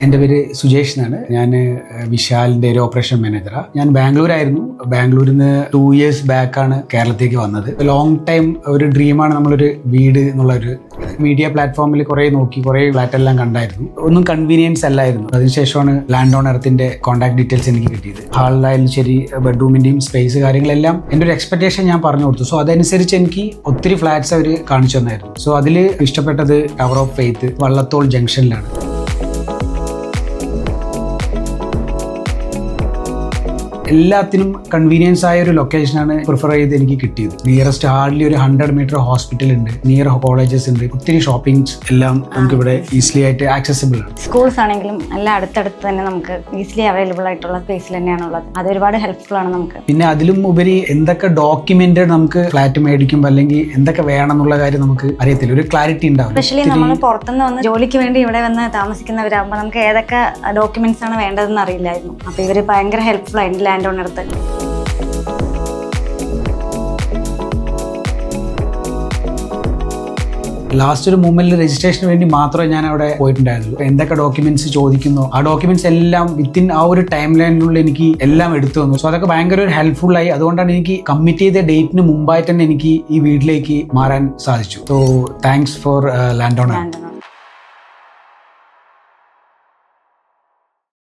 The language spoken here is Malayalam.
എൻ്റെ പേര് സുജേഷ് എന്നാണ്. ഞാൻ വിശാലിൻ്റെ ഒരു ഓപ്പറേഷൻ മാനേജറാണ്. ഞാൻ ബാംഗ്ലൂരായിരുന്നു. ബാംഗ്ലൂരിൽ നിന്ന് 2 years ബാക്കാണ് കേരളത്തിലേക്ക് വന്നത്. ലോങ് ടൈം ഒരു ഡ്രീമാണ് നമ്മളൊരു വീട് എന്നുള്ളൊരു മീഡിയ പ്ലാറ്റ്ഫോമിൽ കുറേ നോക്കി, കുറേ ഫ്ലാറ്റ് എല്ലാം കണ്ടായിരുന്നു. ഒന്നും കൺവീനിയൻസ് അല്ലായിരുന്നു. അതിനുശേഷമാണ് ലാൻഡ് ഓൺ എർത്തിന്റെ കോൺടാക്ട് ഡീറ്റെയിൽസ് എനിക്ക് കിട്ടിയത്. ഹാളിലായാലും ശരി, ബെഡ്റൂമിന്റെയും സ്പേസ് കാര്യങ്ങളെല്ലാം എൻ്റെ ഒരു എക്സ്പെക്ടേഷൻ ഞാൻ പറഞ്ഞു കൊടുത്തു. സോ അതനുസരിച്ച് എനിക്ക് ഒത്തിരി ഫ്ലാറ്റ്സ് അവർ കാണിച്ചു തന്നായിരുന്നു. സോ അതിൽ ഇഷ്ടപ്പെട്ടത് ടവർ ഓഫ് ഫെയ്ത്ത് വള്ളത്തോൾ ജംഗ്ഷനിലാണ്. എല്ലാത്തിനും കൺവീനിയൻസ് ആയ ഒരു ലൊക്കേഷനാണ് പ്രിഫർ ചെയ്ത് എനിക്ക് കിട്ടിയത്. നിയറസ്റ്റ് ഹാർഡ്ലി ഒരു 100 meter ഹോസ്പിറ്റൽ ഉണ്ട്, നിയർ കോളേജസ് ഉണ്ട്, ഒത്തിരി ഷോപ്പിംഗ്സ് എല്ലാം നമുക്ക് ഇവിടെ ഈസിലി ആയിട്ട് ആക്സസിബിൾ ആണ്. സ്കൂൾസ് ആണെങ്കിലും എല്ലാം അടുത്തടുത്ത് തന്നെ നമുക്ക് ഈസിലി അവൈലബിൾ ആയിട്ടുള്ള സ്പേസിൽ തന്നെയാണുള്ളത്. അത് ഒരുപാട് ഹെൽപ്ഫുൾ ആണ് നമുക്ക്. പിന്നെ അതിലും ഉപരി എന്തൊക്കെ ഡോക്യുമെന്റ് നമുക്ക് ഫ്ലാറ്റ് മേടിക്കുമ്പോൾ അല്ലെങ്കിൽ എന്തൊക്കെ വേണം എന്നുള്ള കാര്യം നമുക്ക് അറിയത്തില്ല, ഒരു ക്ലാരിറ്റി ഉണ്ടാവും. സ്പെഷ്യലി നമ്മൾ പുറത്തുനിന്ന് വന്ന് ജോലിക്ക് വേണ്ടി ഇവിടെ വന്ന് താമസിക്കുന്നവരാകുമ്പോൾ നമുക്ക് ഏതൊക്കെ ഡോക്യുമെന്റ്സ് ആണ് വേണ്ടതെന്ന് അറിയില്ലായിരുന്നു. അപ്പോൾ ഇവർ ഭയങ്കര ഹെൽപ്ഫുൾ ആയിരുന്നു ലാൻഡ് ഓൺ എർത്ത്. ലാസ്റ്റ് ഒരു മൂമെന്റിൽ രജിസ്ട്രേഷന് വേണ്ടി മാത്രമേ ഞാൻ അവിടെ പോയിട്ടുണ്ടായിരുന്നു. എന്തൊക്കെ ഡോക്യുമെന്റ്സ് ചോദിക്കുന്നു ആ ഡോക്യുമെന്റ്സ് എല്ലാം വിത്തിൻ ആ ഒരു ടൈം ലൈനിനുള്ളിൽ എനിക്ക് എല്ലാം എടുത്തു തന്നു. സോ അതൊക്കെ ഭയങ്കര ഒരു ഹെൽപ്ഫുൾ ആയി. അതുകൊണ്ടാണ് എനിക്ക് കമ്മിറ്റ് ചെയ്ത ഡേറ്റിന് മുമ്പായിട്ട് തന്നെ എനിക്ക് ഈ വീട്ടിലേക്ക് മാറാൻ സാധിച്ചു. So thanks for land on earth.